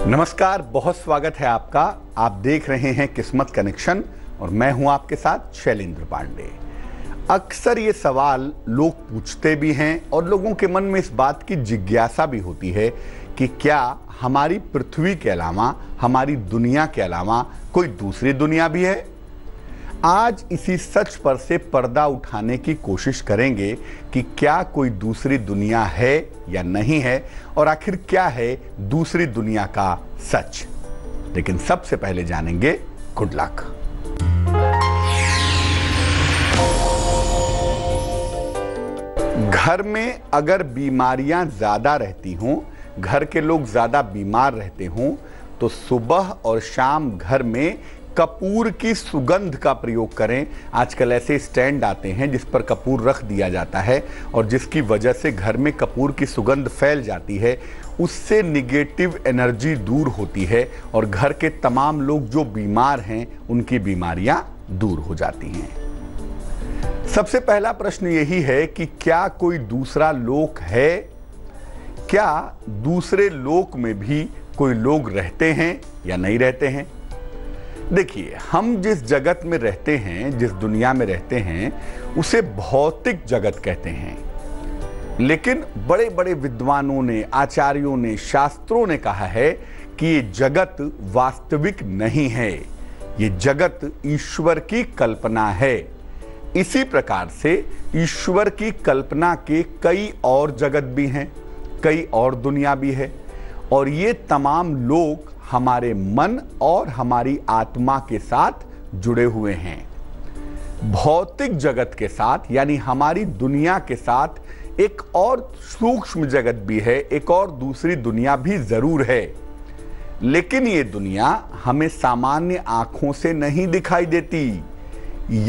नमस्कार, बहुत स्वागत है आपका। आप देख रहे हैं किस्मत कनेक्शन और मैं हूं आपके साथ शैलेंद्र पांडे। अक्सर ये सवाल लोग पूछते भी हैं और लोगों के मन में इस बात की जिज्ञासा भी होती है कि क्या हमारी पृथ्वी के अलावा, हमारी दुनिया के अलावा कोई दूसरी दुनिया भी है। आज इसी सच पर से पर्दा उठाने की कोशिश करेंगे कि क्या कोई दूसरी दुनिया है या नहीं है और आखिर क्या है दूसरी दुनिया का सच। लेकिन सबसे पहले जानेंगे गुड लक। घर में अगर बीमारियां ज्यादा रहती हों, घर के लोग ज्यादा बीमार रहते हों, तो सुबह और शाम घर में कपूर की सुगंध का प्रयोग करें। आजकल ऐसे स्टैंड आते हैं जिस पर कपूर रख दिया जाता है और जिसकी वजह से घर में कपूर की सुगंध फैल जाती है। उससे निगेटिव एनर्जी दूर होती है और घर के तमाम लोग जो बीमार हैं उनकी बीमारियां दूर हो जाती हैं। सबसे पहला प्रश्न यही है कि क्या कोई दूसरा लोक है? क्या दूसरे लोक में भी कोई लोग रहते हैं या नहीं रहते हैं? देखिए, हम जिस जगत में रहते हैं, जिस दुनिया में रहते हैं, उसे भौतिक जगत कहते हैं। लेकिन बड़े बड़े विद्वानों ने, आचार्यों ने, शास्त्रों ने कहा है कि ये जगत वास्तविक नहीं है, ये जगत ईश्वर की कल्पना है। इसी प्रकार से ईश्वर की कल्पना के कई और जगत भी हैं, कई और दुनिया भी है और ये तमाम लोग हमारे मन और हमारी आत्मा के साथ जुड़े हुए हैं। भौतिक जगत के साथ यानी हमारी दुनिया के साथ एक और सूक्ष्म जगत भी है, एक और दूसरी दुनिया भी जरूर है। लेकिन ये दुनिया हमें सामान्य आंखों से नहीं दिखाई देती।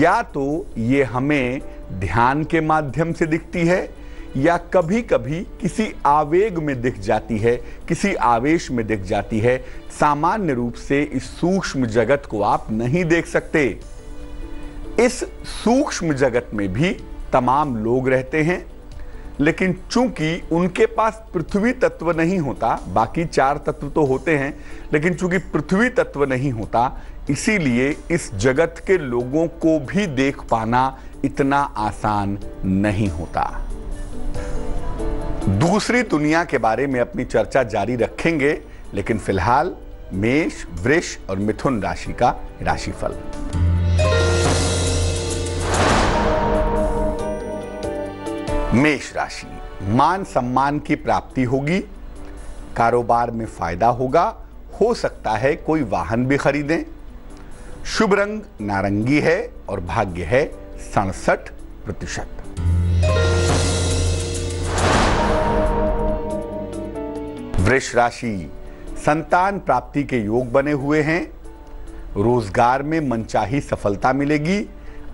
या तो ये हमें ध्यान के माध्यम से दिखती है या कभी कभी किसी आवेग में दिख जाती है, किसी आवेश में दिख जाती है। सामान्य रूप से इस सूक्ष्म जगत को आप नहीं देख सकते। इस सूक्ष्म जगत में भी तमाम लोग रहते हैं, लेकिन चूंकि उनके पास पृथ्वी तत्व नहीं होता, बाकी चार तत्व तो होते हैं, लेकिन चूंकि पृथ्वी तत्व नहीं होता, इसीलिए इस जगत के लोगों को भी देख पाना इतना आसान नहीं होता। दूसरी दुनिया के बारे में अपनी चर्चा जारी रखेंगे, लेकिन फिलहाल मेष, वृष और मिथुन राशि का राशिफल। मेष राशि, मान सम्मान की प्राप्ति होगी, कारोबार में फायदा होगा, हो सकता है कोई वाहन भी खरीदें। शुभ रंग नारंगी है और भाग्य है 67%। वृष राशि, संतान प्राप्ति के योग बने हुए हैं, रोजगार में मनचाही सफलता मिलेगी,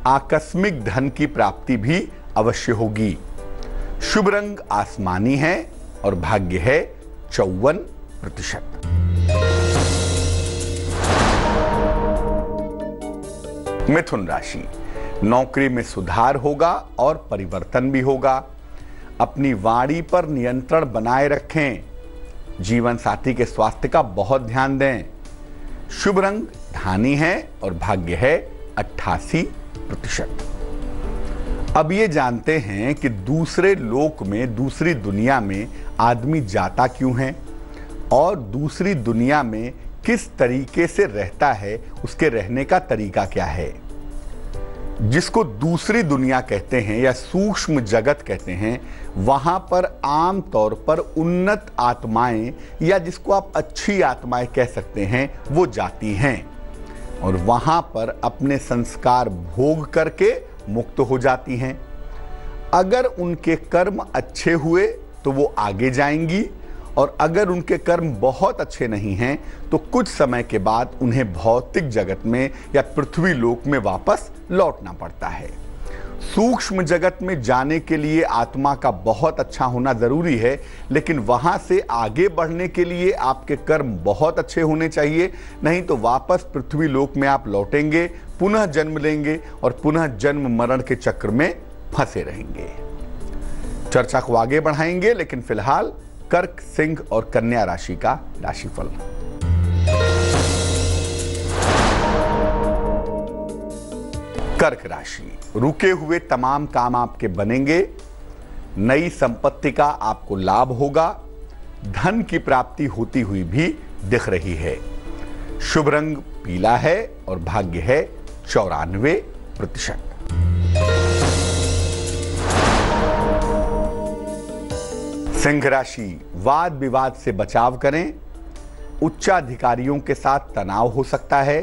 आकस्मिक धन की प्राप्ति भी अवश्य होगी। शुभ रंग आसमानी है और भाग्य है 54%। मिथुन राशि, नौकरी में सुधार होगा और परिवर्तन भी होगा। अपनी वाणी पर नियंत्रण बनाए रखें। जीवन साथी के स्वास्थ्य का बहुत ध्यान दें। शुभ रंग धानी है और भाग्य है 88%। अब ये जानते हैं कि दूसरे लोक में, दूसरी दुनिया में आदमी जाता क्यों है और दूसरी दुनिया में किस तरीके से रहता है, उसके रहने का तरीका क्या है। जिसको दूसरी दुनिया कहते हैं या सूक्ष्म जगत कहते हैं, वहां पर आम तौर पर उन्नत आत्माएं या जिसको आप अच्छी आत्माएं कह सकते हैं, वो जाती हैं और वहां पर अपने संस्कार भोग करके मुक्त हो जाती हैं। अगर उनके कर्म अच्छे हुए तो वो आगे जाएंगी और अगर उनके कर्म बहुत अच्छे नहीं हैं तो कुछ समय के बाद उन्हें भौतिक जगत में या पृथ्वी लोक में वापस लौटना पड़ता है। सूक्ष्म जगत में जाने के लिए आत्मा का बहुत अच्छा होना जरूरी है, लेकिन वहां से आगे बढ़ने के लिए आपके कर्म बहुत अच्छे होने चाहिए, नहीं तो वापस पृथ्वी लोक में आप लौटेंगे, पुनः जन्म लेंगे और पुनः जन्म मरण के चक्र में फंसे रहेंगे। चर्चा को आगे बढ़ाएंगे, लेकिन फिलहाल कर्क, सिंह और कन्या राशि का राशिफल। कर्क राशि, रुके हुए तमाम काम आपके बनेंगे। नई संपत्ति का आपको लाभ होगा। धन की प्राप्ति होती हुई भी दिख रही है। शुभ रंग पीला है और भाग्य है 94%। सिंह राशि, वाद विवाद से बचाव करें। उच्चाधिकारियों के साथ तनाव हो सकता है।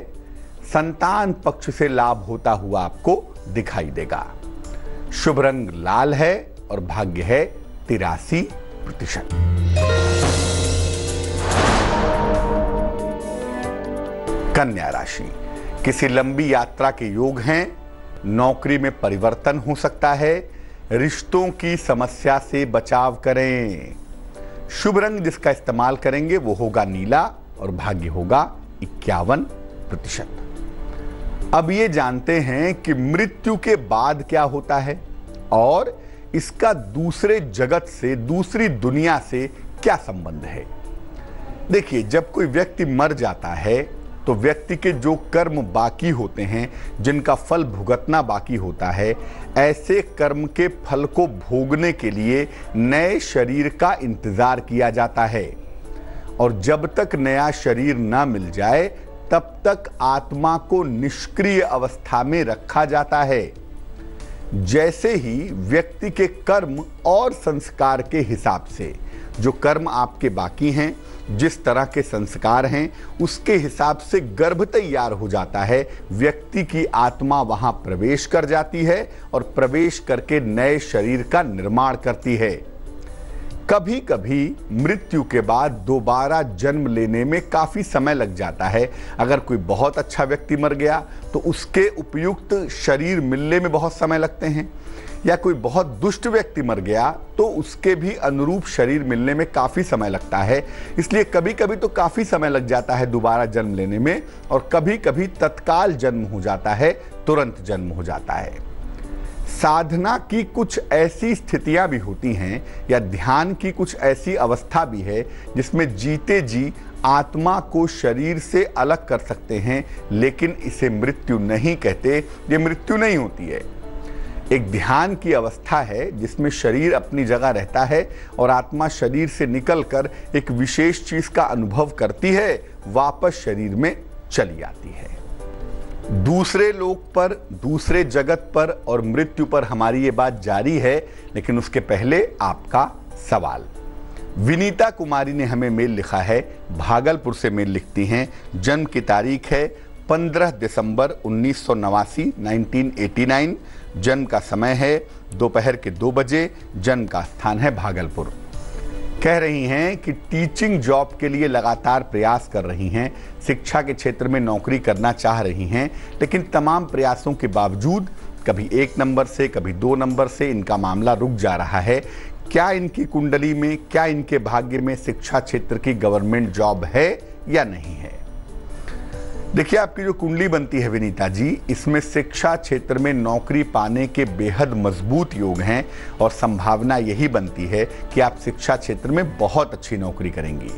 संतान पक्ष से लाभ होता हुआ आपको दिखाई देगा। शुभ रंग लाल है और भाग्य है 83%। कन्या राशि, किसी लंबी यात्रा के योग हैं। नौकरी में परिवर्तन हो सकता है। रिश्तों की समस्या से बचाव करें। शुभ रंग जिसका इस्तेमाल करेंगे वो होगा नीला और भाग्य होगा 51%। अब ये जानते हैं कि मृत्यु के बाद क्या होता है और इसका दूसरे जगत से, दूसरी दुनिया से क्या संबंध है। देखिए, जब कोई व्यक्ति मर जाता है तो व्यक्ति के जो कर्म बाकी होते हैं, जिनका फल भुगतना बाकी होता है, ऐसे कर्म के फल को भोगने के लिए नए शरीर का इंतजार किया जाता है। और जब तक नया शरीर ना मिल जाए तब तक आत्मा को निष्क्रिय अवस्था में रखा जाता है। जैसे ही व्यक्ति के कर्म और संस्कार के हिसाब से, जो कर्म आपके बाकी हैं, जिस तरह के संस्कार हैं, उसके हिसाब से गर्भ तैयार हो जाता है। व्यक्ति की आत्मा वहां प्रवेश कर जाती है और प्रवेश करके नए शरीर का निर्माण करती है। कभी कभी मृत्यु के बाद दोबारा जन्म लेने में काफी समय लग जाता है। अगर कोई बहुत अच्छा व्यक्ति मर गया तो उसके उपयुक्त शरीर मिलने में बहुत समय लगते हैं, या कोई बहुत दुष्ट व्यक्ति मर गया तो उसके भी अनुरूप शरीर मिलने में काफी समय लगता है। इसलिए कभी कभी तो काफी समय लग जाता है दोबारा जन्म लेने में, और कभी कभी तत्काल जन्म हो जाता है, तुरंत जन्म हो जाता है। साधना की कुछ ऐसी स्थितियां भी होती हैं या ध्यान की कुछ ऐसी अवस्था भी है जिसमें जीते जी आत्मा को शरीर से अलग कर सकते हैं, लेकिन इसे मृत्यु नहीं कहते। ये मृत्यु नहीं होती है। एक ध्यान की अवस्था है जिसमें शरीर अपनी जगह रहता है और आत्मा शरीर से निकलकर एक विशेष चीज का अनुभव करती है, वापस शरीर में चली आती है। दूसरे लोक पर, दूसरे जगत पर और मृत्यु पर हमारी ये बात जारी है, लेकिन उसके पहले आपका सवाल। विनीता कुमारी ने हमें मेल लिखा है, भागलपुर से मेल लिखती हैं। जन्म की तारीख है 15 दिसंबर 1989, 1989। जन्म का समय है दोपहर के 2 बजे। जन्म का स्थान है भागलपुर। कह रही हैं कि टीचिंग जॉब के लिए लगातार प्रयास कर रही हैं, शिक्षा के क्षेत्र में नौकरी करना चाह रही हैं, लेकिन तमाम प्रयासों के बावजूद कभी 1 नंबर से, कभी 2 नंबर से इनका मामला रुक जा रहा है। क्या इनकी कुंडली में, क्या इनके भाग्य में शिक्षा क्षेत्र की गवर्नमेंट जॉब है या नहीं है? देखिए, आपकी जो कुंडली बनती है विनीता जी, इसमें शिक्षा क्षेत्र में नौकरी पाने के बेहद मजबूत योग हैं और संभावना यही बनती है कि आप शिक्षा क्षेत्र में बहुत अच्छी नौकरी करेंगी।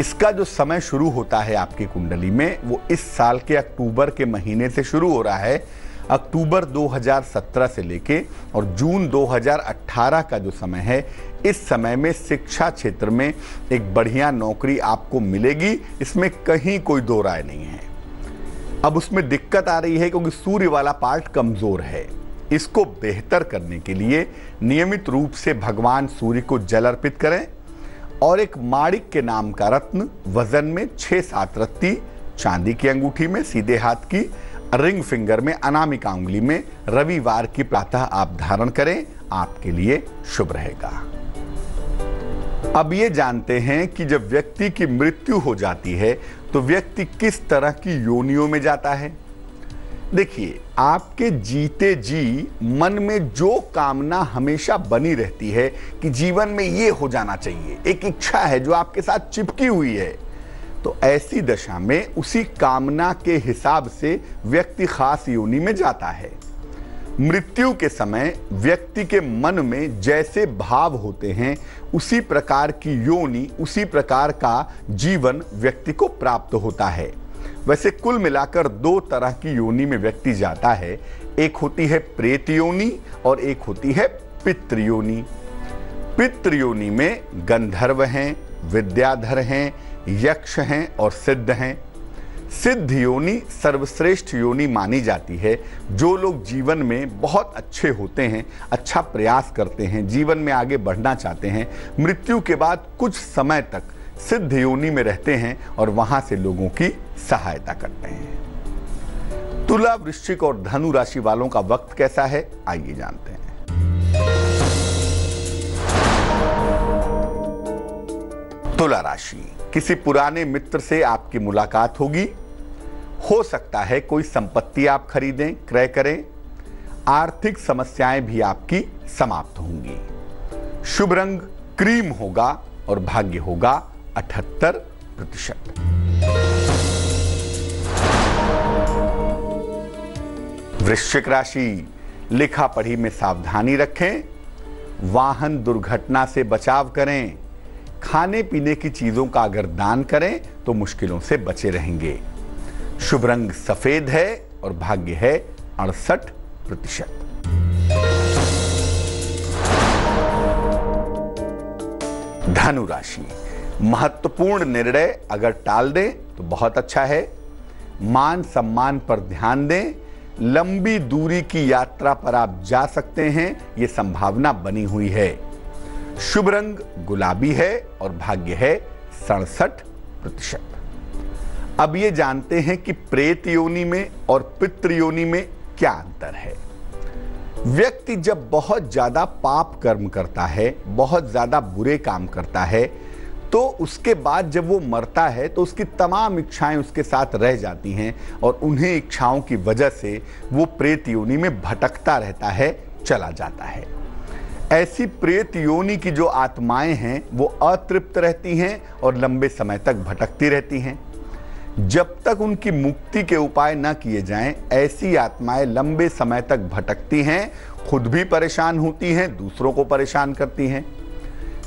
इसका जो समय शुरू होता है आपकी कुंडली में, वो इस साल के अक्टूबर के महीने से शुरू हो रहा है। अक्टूबर 2017 से लेके और जून 2018 का जो समय है, इस समय में शिक्षा क्षेत्र में एक बढ़िया नौकरी आपको मिलेगी, इसमें कहीं कोई दो राय नहीं है। अब उसमें दिक्कत आ रही है क्योंकि सूर्य वाला पार्ट कमजोर है। इसको बेहतर करने के लिए नियमित रूप से भगवान सूर्य को जल अर्पित करें और एक माणिक के नाम का रत्न वजन में 6-7 रत्ती चांदी की अंगूठी में, सीधे हाथ की रिंग फिंगर में, अनामिका उंगली में रविवार की प्रातः आप धारण करें, आपके लिए शुभ रहेगा। अब ये जानते हैं कि जब व्यक्ति की मृत्यु हो जाती है तो व्यक्ति किस तरह की योनियों में जाता है। देखिए, आपके जीते जी मन में जो कामना हमेशा बनी रहती है कि जीवन में ये हो जाना चाहिए, एक इच्छा है जो आपके साथ चिपकी हुई है, तो ऐसी दशा में उसी कामना के हिसाब से व्यक्ति खास योनि में जाता है। मृत्यु के समय व्यक्ति के मन में जैसे भाव होते हैं, उसी प्रकार की योनि, उसी प्रकार का जीवन व्यक्ति को प्राप्त होता है। वैसे कुल मिलाकर दो तरह की योनि में व्यक्ति जाता है। एक होती है प्रेत योनि और एक होती है पितृ योनि। पितृ योनि में गंधर्व हैं, विद्याधर हैं, यक्ष हैं और सिद्ध हैं। सिद्ध योनि सर्वश्रेष्ठ योनि मानी जाती है। जो लोग जीवन में बहुत अच्छे होते हैं, अच्छा प्रयास करते हैं, जीवन में आगे बढ़ना चाहते हैं, मृत्यु के बाद कुछ समय तक सिद्ध योनि में रहते हैं और वहां से लोगों की सहायता करते हैं। तुला, वृश्चिक और धनु राशि वालों का वक्त कैसा है, आइए जानते हैं। तुला राशि, किसी पुराने मित्र से आपकी मुलाकात होगी। हो सकता है कोई संपत्ति आप खरीदें, क्रय करें। आर्थिक समस्याएं भी आपकी समाप्त होंगी। शुभ रंग क्रीम होगा और भाग्य होगा 78%। वृश्चिक राशि, लिखा पढ़ी में सावधानी रखें। वाहन दुर्घटना से बचाव करें। खाने पीने की चीजों का अगर दान करें तो मुश्किलों से बचे रहेंगे। शुभ रंग सफेद है और भाग्य है 68%। धनु राशि, महत्वपूर्ण निर्णय अगर टाल दें तो बहुत अच्छा है। मान सम्मान पर ध्यान दें। लंबी दूरी की यात्रा पर आप जा सकते हैं, यह संभावना बनी हुई है। शुभ रंग गुलाबी है और भाग्य है 67%। अब ये जानते हैं कि प्रेत योनि में और पितृ योनि में क्या अंतर है। व्यक्ति जब बहुत ज्यादा पाप कर्म करता है, बहुत ज्यादा बुरे काम करता है, तो उसके बाद जब वो मरता है तो उसकी तमाम इच्छाएं उसके साथ रह जाती हैं और उन्हीं इच्छाओं की वजह से वो प्रेत योनि में भटकता रहता है, चला जाता है। ऐसी प्रेत योनि की जो आत्माएं हैं वो अतृप्त रहती हैं और लंबे समय तक भटकती रहती हैं। जब तक उनकी मुक्ति के उपाय न किए जाएं, ऐसी आत्माएं लंबे समय तक भटकती हैं, खुद भी परेशान होती हैं, दूसरों को परेशान करती हैं।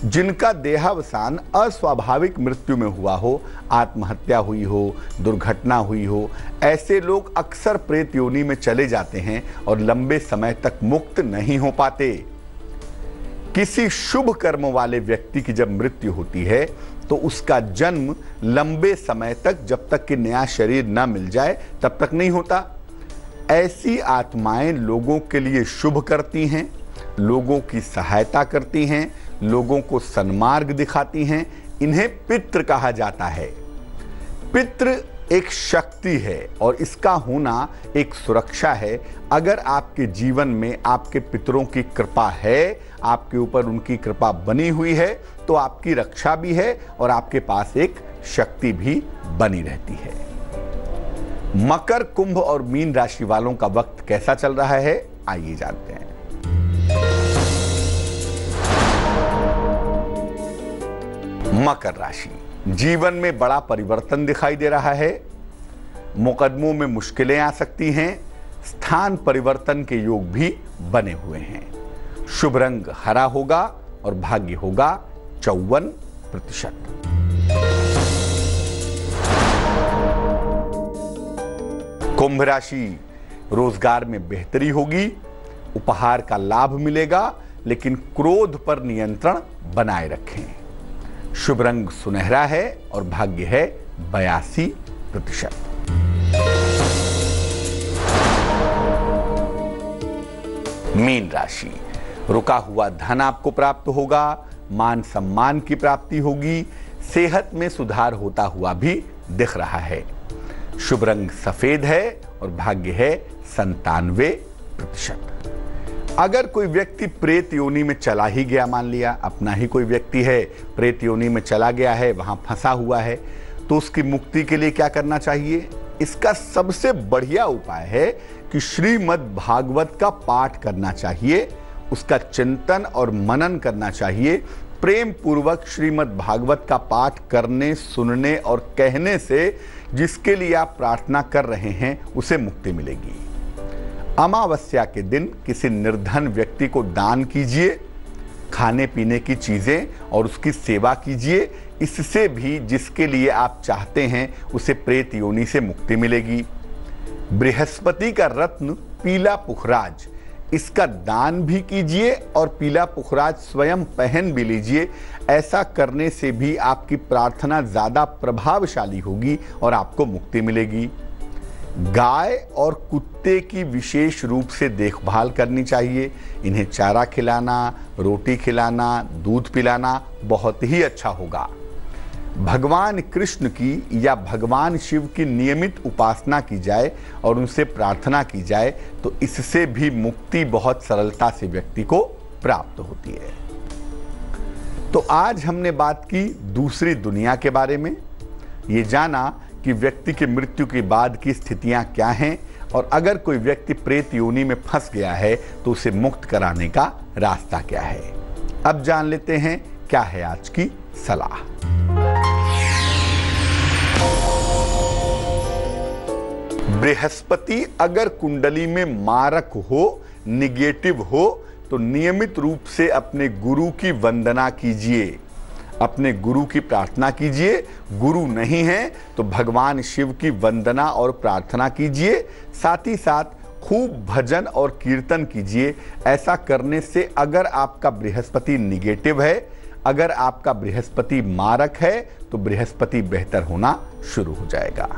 जिनका देहावसान अस्वाभाविक मृत्यु में हुआ हो, आत्महत्या हुई हो, दुर्घटना हुई हो, ऐसे लोग अक्सर प्रेत योनि में चले जाते हैं और लंबे समय तक मुक्त नहीं हो पाते। किसी शुभ कर्म वाले व्यक्ति की जब मृत्यु होती है तो उसका जन्म लंबे समय तक, जब तक कि नया शरीर न मिल जाए तब तक नहीं होता। ऐसी आत्माएं लोगों के लिए शुभ करती हैं, लोगों की सहायता करती हैं, लोगों को सन्मार्ग दिखाती हैं। इन्हें पितृ कहा जाता है। पितृ एक शक्ति है और इसका होना एक सुरक्षा है। अगर आपके जीवन में आपके पितरों की कृपा है, आपके ऊपर उनकी कृपा बनी हुई है, तो आपकी रक्षा भी है और आपके पास एक शक्ति भी बनी रहती है। मकर, कुंभ और मीन राशि वालों का वक्त कैसा चल रहा है, आइए जानते हैं। मकर राशि, जीवन में बड़ा परिवर्तन दिखाई दे रहा है। मुकदमों में मुश्किलें आ सकती हैं। स्थान परिवर्तन के योग भी बने हुए हैं। शुभ रंग हरा होगा और भाग्य होगा 54%। कुंभ राशि, रोजगार में बेहतरी होगी, उपहार का लाभ मिलेगा, लेकिन क्रोध पर नियंत्रण बनाए रखें। शुभ रंग सुनहरा है और भाग्य है 82%। मीन राशि, रुका हुआ धन आपको प्राप्त होगा, मान सम्मान की प्राप्ति होगी, सेहत में सुधार होता हुआ भी दिख रहा है। शुभ रंग सफेद है और भाग्य है 97%। अगर कोई व्यक्ति प्रेत योनि में चला ही गया, मान लिया अपना ही कोई व्यक्ति है, प्रेत योनि में चला गया है, वहां फंसा हुआ है, तो उसकी मुक्ति के लिए क्या करना चाहिए? इसका सबसे बढ़िया उपाय है कि श्रीमद् भागवत का पाठ करना चाहिए, उसका चिंतन और मनन करना चाहिए। प्रेम पूर्वक श्रीमद् भागवत का पाठ करने, सुनने और कहने से जिसके लिए आप प्रार्थना कर रहे हैं उसे मुक्ति मिलेगी। अमावस्या के दिन किसी निर्धन व्यक्ति को दान कीजिए, खाने पीने की चीजें और उसकी सेवा कीजिए। इससे भी जिसके लिए आप चाहते हैं उसे प्रेत योनि से मुक्ति मिलेगी। बृहस्पति का रत्न पीला पुखराज, इसका दान भी कीजिए और पीला पुखराज स्वयं पहन भी लीजिए। ऐसा करने से भी आपकी प्रार्थना ज़्यादा प्रभावशाली होगी और आपको मुक्ति मिलेगी। गाय और कुत्ते की विशेष रूप से देखभाल करनी चाहिए। इन्हें चारा खिलाना, रोटी खिलाना, दूध पिलाना बहुत ही अच्छा होगा। भगवान कृष्ण की या भगवान शिव की नियमित उपासना की जाए और उनसे प्रार्थना की जाए तो इससे भी मुक्ति बहुत सरलता से व्यक्ति को प्राप्त होती है। तो आज हमने बात की दूसरी दुनिया के बारे में। ये जाना कि व्यक्ति की मृत्यु के बाद की स्थितियां क्या हैं और अगर कोई व्यक्ति प्रेत योनि में फंस गया है तो उसे मुक्त कराने का रास्ता क्या है। अब जान लेते हैं क्या है आज की सलाह। बृहस्पति अगर कुंडली में मारक हो, निगेटिव हो, तो नियमित रूप से अपने गुरु की वंदना कीजिए, अपने गुरु की प्रार्थना कीजिए। गुरु नहीं है तो भगवान शिव की वंदना और प्रार्थना कीजिए। साथ ही साथ खूब भजन और कीर्तन कीजिए। ऐसा करने से अगर आपका बृहस्पति निगेटिव है, अगर आपका बृहस्पति मारक है, तो बृहस्पति बेहतर होना शुरू हो जाएगा।